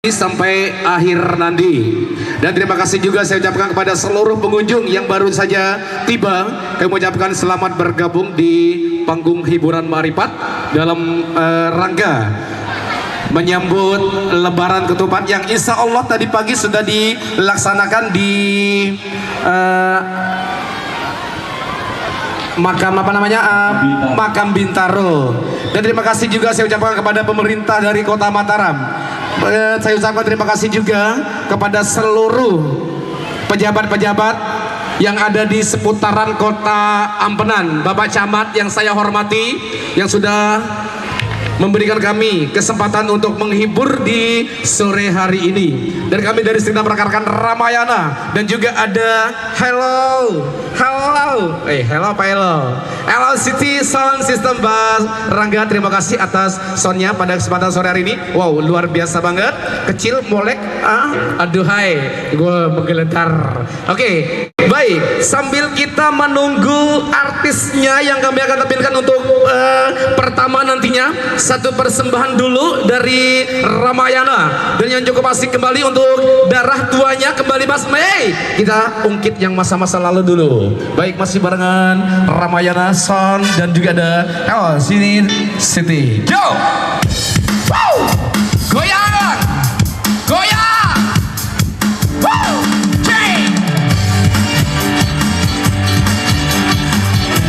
sampai akhir nanti. Dan terima kasih juga saya ucapkan kepada seluruh pengunjung yang baru saja tiba. Kami mengucapkan selamat bergabung di panggung hiburan Marifat dalam rangka menyambut Lebaran Ketupat yang insya Allah tadi pagi sudah dilaksanakan di makam apa namanya makam Bintaro. Dan terima kasih juga saya ucapkan kepada pemerintah dari Kota Mataram. Saya ucapkan terima kasih juga kepada seluruh pejabat-pejabat yang ada di seputaran Kota Ampenan, Bapak Camat yang saya hormati, yang sudah memberikan kami kesempatan untuk menghibur di sore hari ini. Dan kami dari Segenap rekan-rekan Ramayana, dan juga ada hello City Sound System Bass Rangga, terima kasih atas soundnya pada kesempatan sore hari ini. Wow, luar biasa banget, kecil molek, aduhai, gue menggeletar. Oke, baik, sambil kita menunggu artisnya yang kami akan tampilkan untuk pertama nantinya, satu persembahan dulu dari Ramayana. Dan yang cukup asik kembali untuk darah tuanya kembali Mas Mei. Kita ungkit yang masa-masa lalu dulu. Baik, masih barengan Ramayana Sound dan juga ada sini City. Yo! Wow! Goyang! Goyang! Wow! Jay!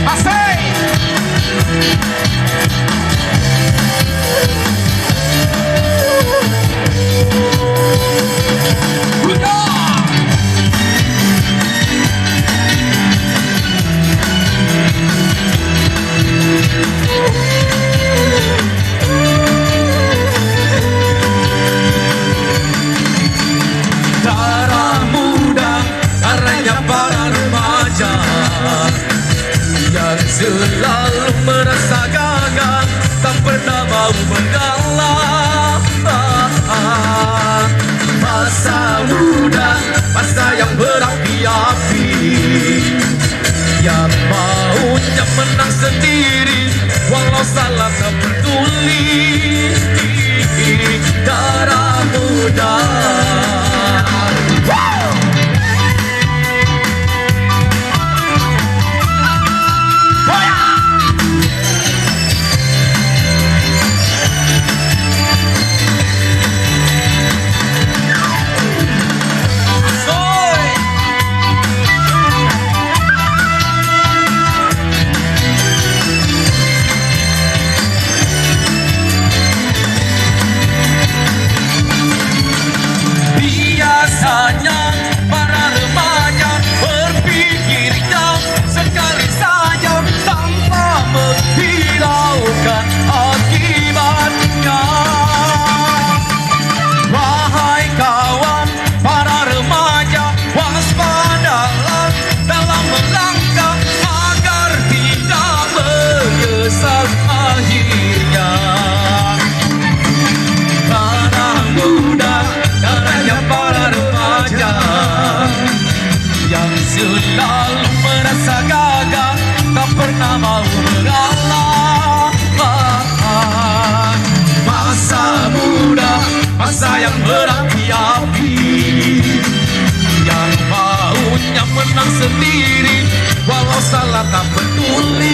Asik! Darah muda, darahnya para remaja yang selalu merasa gagah, tak pernah mau mengalah. Masa muda, masa yang berapi-api, yang maunya menang sendiri, walau salah tak peduli. Darah muda. Biasanya para remaja berpikirnya sekali saja tanpa menghiraukan akibatnya. Wahai kawan, para remaja, waspadalah dalam melangkah agar tidak menyesal akhirnya. Darah muda, darahnya para remaja yang selalu merasa gagah, tak pernah mau mengalah. Masa muda, masa yang berapi-api, yang maunya menang sendiri, walau salah tak peduli.